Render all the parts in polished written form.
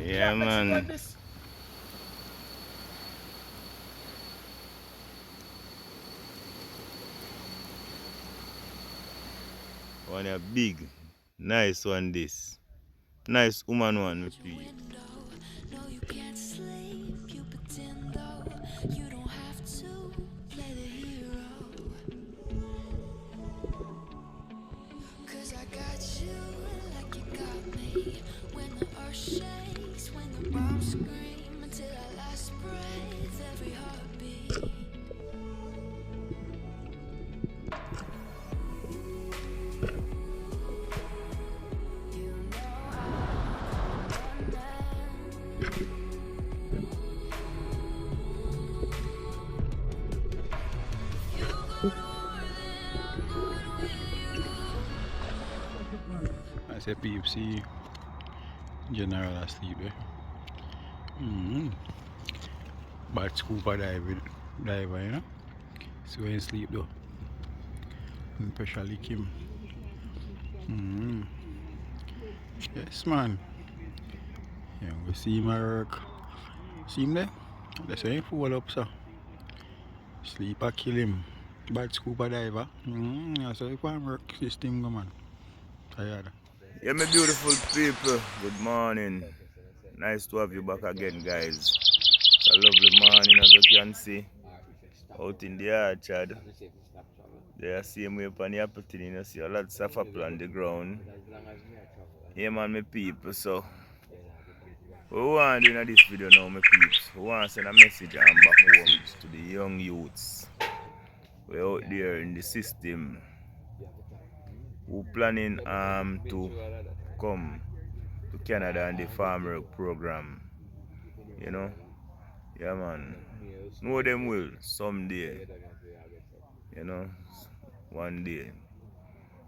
Yeah, man. One a big, nice one this. Nice woman one, me please. No, you can't sleep. You pretend though you don't have to play the hero. 'Cause I got you like you got me. When the earth shakes, when the bombs scream, until our last breath, every heartbeat. You know I'm man. You go to war, then I'm going with you. I say PFC general asleep there. Mm-hmm. But scuba diver, you know. So when sleep though. Especially Kim. Mm-hmm. Yes man. Yeah, we see him at work. See him there? That's why he fall up so. Sleep a kill him. Bad scuba diver. That's how you can work system go man. Tired. Yeah, my beautiful people. Good morning. Nice to have you back again, guys. It's a lovely morning, as you can see. Out in the orchard. They are same way upon the apple tree, you see a lot of apple on the ground. Yeah, man, my people. So, what we want to do in this video now, my peeps? We want to send a message and back home to the young youths. We're out there in the system who planning to come to Canada and the farm work program. You know? Yeah, man. Know them will someday. You know? One day.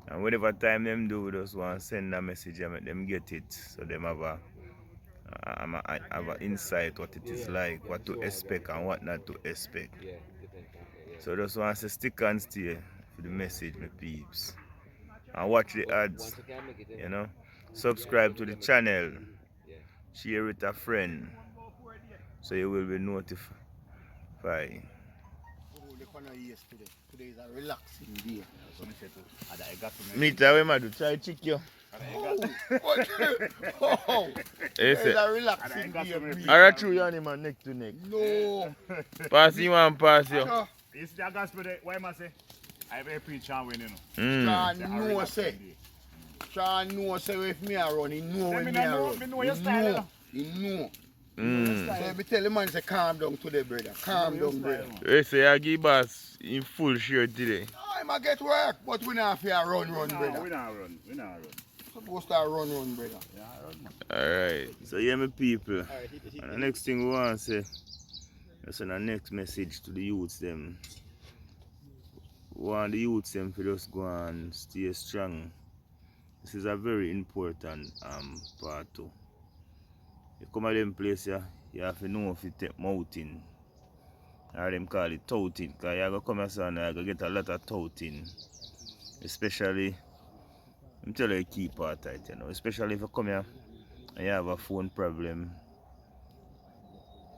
And whatever time them do, we just want to send a message and make them get it. So them have a insight what it is like, what to expect and what not to expect. So just want to stick and stay for the message, my peeps. And watch the ads, you know. Subscribe to the channel. Share with a friend. So you will be notified. Today is a relaxing day. Me tell him I do try chick you. Oh, Hey, today is a relaxing day. Alright, true, you and man neck to neck. No. Pass you and pass you. Sure. You see the gospel there, why must say? I have a preach and win, you know. Mm. Sean know say. Sean know say if me a run, he know when me me a know- run. me know your style, He know. Mm. So me tell the man say calm down today, brother. Calm down, brother. Hey, say I give boss in full shirt today. I might get work, but we not fear run, No, we brother. not run. We not run. Supposed to run, brother. Yeah, Alright. So yeah, my people. And the next thing we want to say, let's send a next message to the youths them. We want the youths them to just go and stay strong. This is a very important part too. You come at them place here, you have to know if you take mountain. Or them call it touting. Because you have to come here and you get a lot of touting. Especially, I'm telling you, keep part tight, you know. Especially if you come here and you have a phone problem.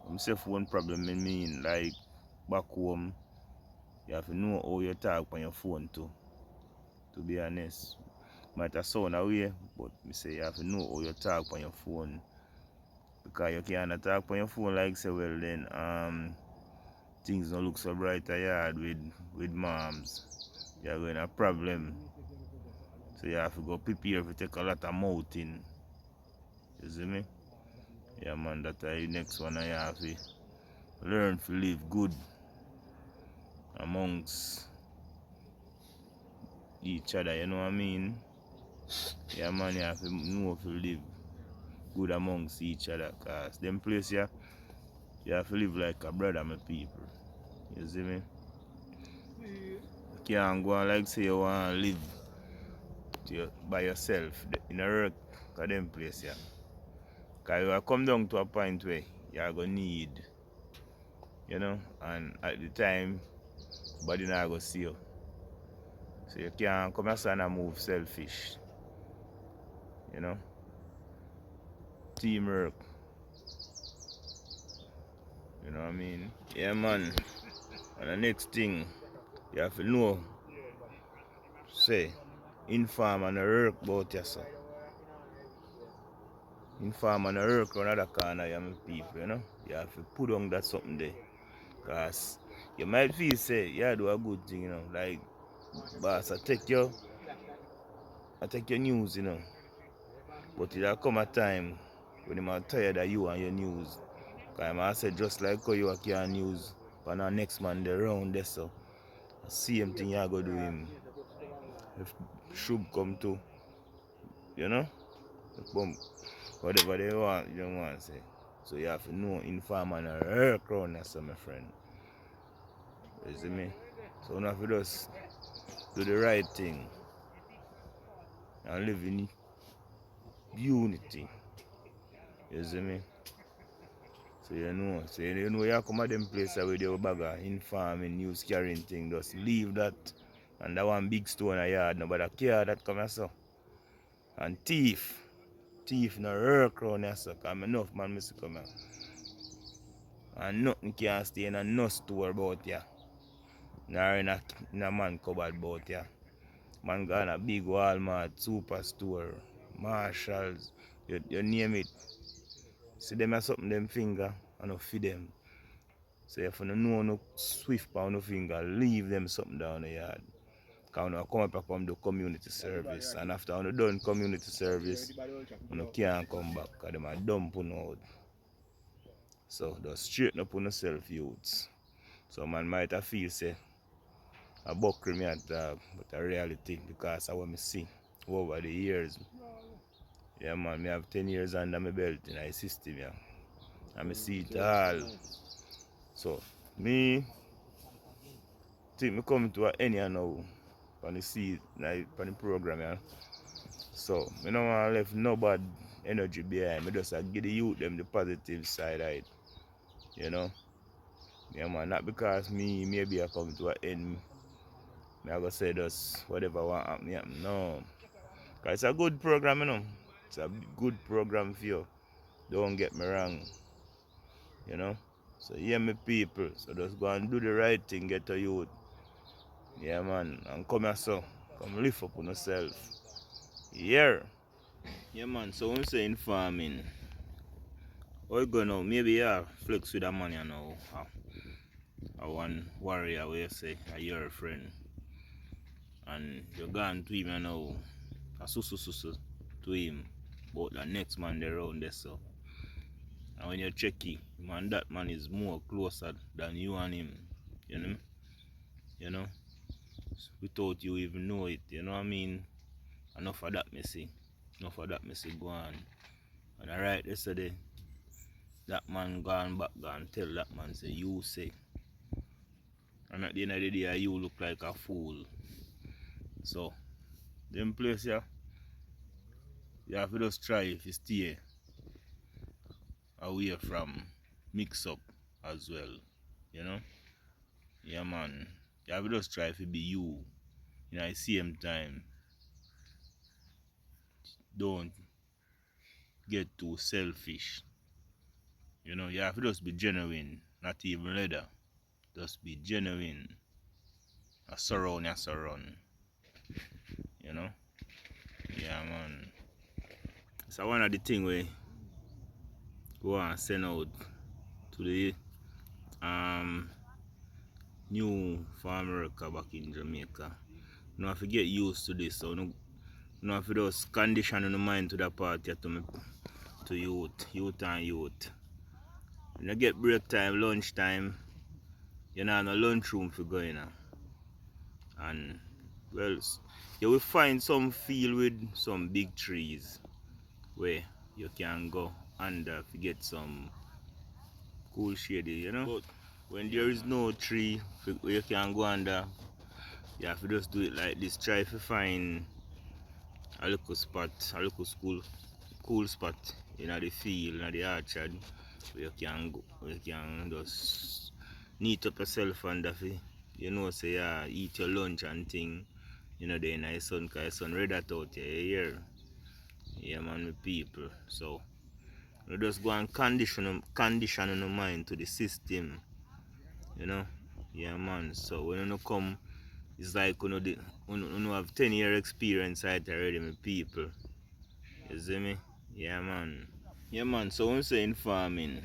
When I say phone problem, I mean like back home, you have to know how you talk on your phone too. To be honest. Might have sound away, but I say you have to know how you talk on your phone. Because you can't talk on your phone like say well then things don't look so bright at yard with moms. You're going to have a problem. So you have to go prepare to take a lot of mouthing. You see me? Yeah man, that's the next one I have to learn to live good amongst each other, you know what I mean? Yeah man, you have to know how to live good amongst each other, cause them place here, you have to live like a brother, my people. You see me? You can't go and like say you want to live by yourself in a work of them place here. Cause you will come down to a point where you are going to need, you know, and at the time, body not going to see you. So you can't come outside and move selfish, you know. Teamwork You know what I mean? Yeah, man. And the next thing, you have to know, say, inform and work about yourself. Inform and work around the corner, you have people, you know? You have to put on that something there. Because you might feel, say, yeah, do a good thing, you know? Like, boss, I take your news, you know? But it'll come a time when I'm tired of you and your news. Because I said, just like how you can news, but our next man, the round there, so. Same thing you go do him. If Shub come to, you know, whatever they want, you don't want to say. So you have to know, inform and work around that, so my friend. You see me? So you have to just do the right thing and live in unity. You see me? So you know you come at them places where they bag of informing, news carrying thing, just leave that. And that one big stone in yard, nobody care that come here, so. And thief no work around here, so. Because enough man miss come here. And nothing can stay in a no store about ya. Nor in a man cupboard about ya. Man got in a big Walmart, superstore, Marshalls, you name it. See them have something them finger and no feed them. So if you know no swift on no finger, leave them something down the yard. Because you come up and come do community service. And after you done community service, you can't come back because them are dump you out. So just straighten up on yourself, youths. So man might have feel say a buckle me at dog, but a reality because of what I see over the years. Yeah man, me have 10 years under my belt in the system, yeah. And I see it all. So me think me come to an end here now on the see like on the program, yeah. So I don't want to left no bad energy behind. I just give the youth them the positive side of it. You know? Yeah man, not because me maybe I come to an end. I go say just whatever want happen, happen. No. Cause it's a good program, you know. It's a good program for you. Don't get me wrong. You know? So hear me people. So just go and do the right thing, get a youth. Yeah man. And come here so. Come lift up on yourself. Yeah. Yeah man, so when we say farming, how you go now? Maybe yeah, flex with a man you know. A one warrior where you say your friend. And you're going to him you know. A susu to him. But the next man there around there so. And when you check it, man, that man is more closer than you and him. You know? You know? Without you even know it. You know what I mean? Enough of that me see. Enough of that me see go on. And alright yesterday, that man gone back and tell that man say you say. And at the end of the day you look like a fool. So them place yeah, you have to just try if you stay away from mix up as well. You know? Yeah man. You have to just try to be you. You know, at the same time, don't get too selfish. You know, you have to just be genuine, not even leather. Just be genuine. A surround, a surround. You know? Yeah, man. So one of the things we want to send out to the new farmer back in Jamaica. You know, if you get used to this, so you know, if you just condition in the mind to that part to youth and youth. When you get break time, lunch time, you know, no lunchroom for going on. And well, you will find some field with some big trees where you can go under to get some cool shade, you know. But when there is no tree where you can go under, you have to just do it like this. Try to find a little spot, a little cool spot in the field, in the orchard where you can go, where you can just neat up yourself under you know, say yeah, eat your lunch and thing. You know, then the sun, because the sun red out here, yeah man, with people. So You just go and condition the mind to the system. You know? Yeah, man. So when you come, it's like you have 10-year experience right already with people. You see me? Yeah, man. Yeah, man. So when I'm saying farming,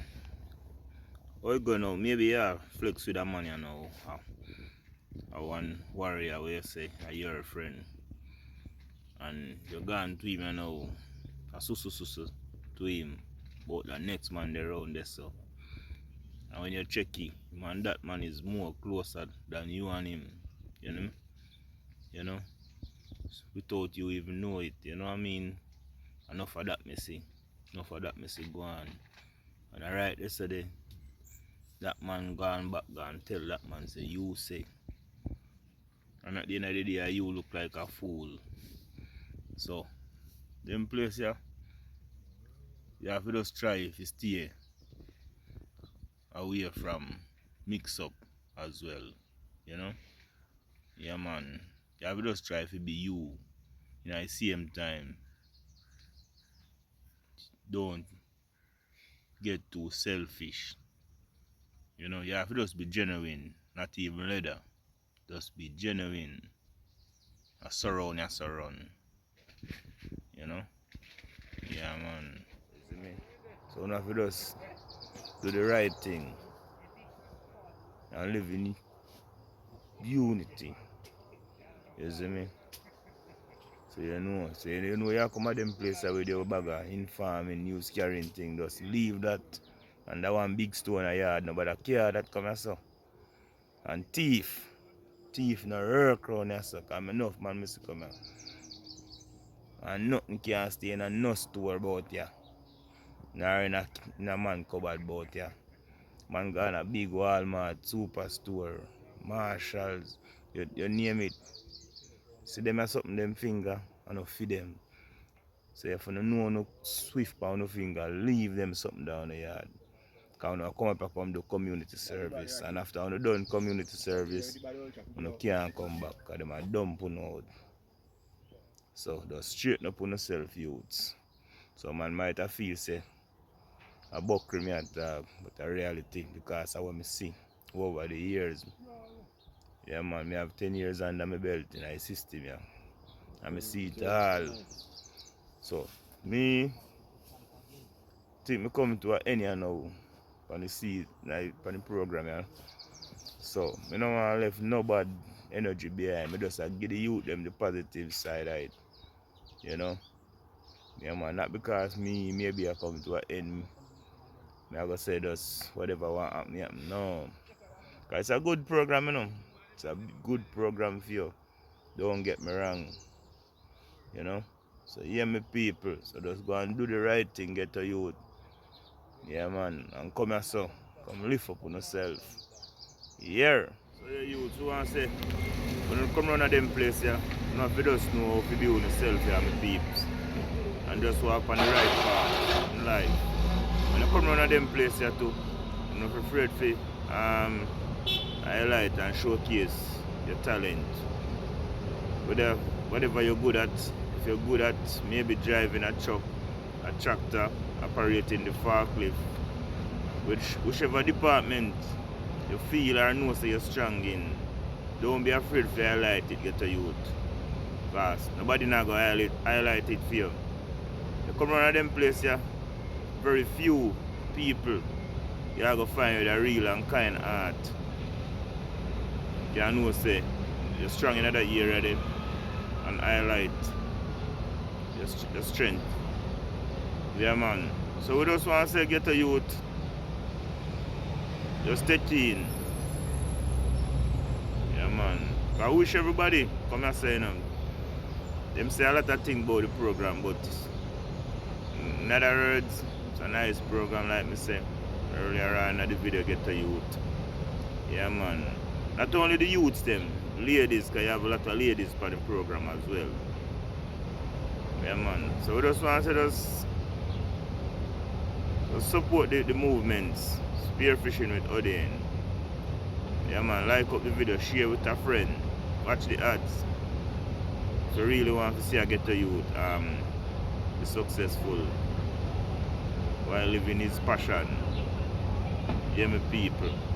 how you go now? Maybe yeah, flex with a man, you know. A one warrior, where you say, your friend. And you're gone to him, you know. A susu to him. But the next man there around there, so. And when you check it, man, that man is more closer than you and him. You know? You know? Without you even know it. You know what I mean? Enough of that, me see. Enough of that, me see, go on. And alright, yesterday, that man gone back, gone tell that man, say, you say. And at the end of the day, you look like a fool. So, them place, yeah, you have to just try if you stay away from mix up as well. You know? Yeah, man. You have to just try to be you. You know, at the same time, don't get too selfish. You know, you have to just be genuine, not even leather. Just be genuine. A surround, a surround. You know? Yeah, man. You see me? So now if you just do the right thing and live in unity. You see me? So you know you come at them place where they bagger in farming, news carrying thing, just leave that and that one big stone in the yard, nobody care that come here so. And thief no work around here so, cause enough man miss come here. And nothing can stay in a no store about here. Nor in a man cupboard about here. Man got a big Walmart, superstore, Marshalls, you name it. See them as something them finger and no feed them. So if you know no swift pound no finger, leave them something down the yard. Because you come up and come do community service. And after you done community service, you can't come back because them are dump you out. So just straighten up on yourself, youths. So man might have feel say a buckry me at but a reality because of what I see over the years. Yeah man, I have 10 years under my belt in the system, yeah. And I see it all. So me think I come to an end now on the seat, like on the program, yeah. So I don't want to left no bad energy behind. I just give the youth them the positive side of it. You know? Yeah man, not because maybe I come to an end. I go say just whatever want happen, yeah. No. Because it's a good program, you know. It's a good program for you. Don't get me wrong. You know? So hear me people. So just go and do the right thing, get a youth. Yeah man. And come here so. Come lift up on yourself. Yeah. So yeah, youth who want to say, when you come around them place, yeah, you have to just know how to be on yourself, yeah, my peeps. And just walk on the right path in life. When you come around them place, yeah, too, you're not afraid to highlight and showcase your talent. Whatever you're good at, if you're good at maybe driving a truck, a tractor, operating the forklift, whichever department you feel or know so you're strong in, don't be afraid to highlight it, get a youth. Because nobody not going to highlight it for you. You come around them place, yeah, very few people you are going to find with a real and kind heart. You know say you're strong in that area there and highlight your strength. Yeah man. So we just want to say get a youth. Just stay keen. Yeah man. I wish everybody come and say them say a lot of things about the program, but in other words, it's a nice program like me say earlier on in the video, get a youth. Yeah man. Not only the youths them, ladies, because you have a lot of ladies for the program as well. Yeah man. So we just want to just support the movements. Spearfishing with Odin. Yeah man, like up the video, share with a friend, watch the ads. So really want to see I get to youth be successful. while living his passion. Yeah, my people.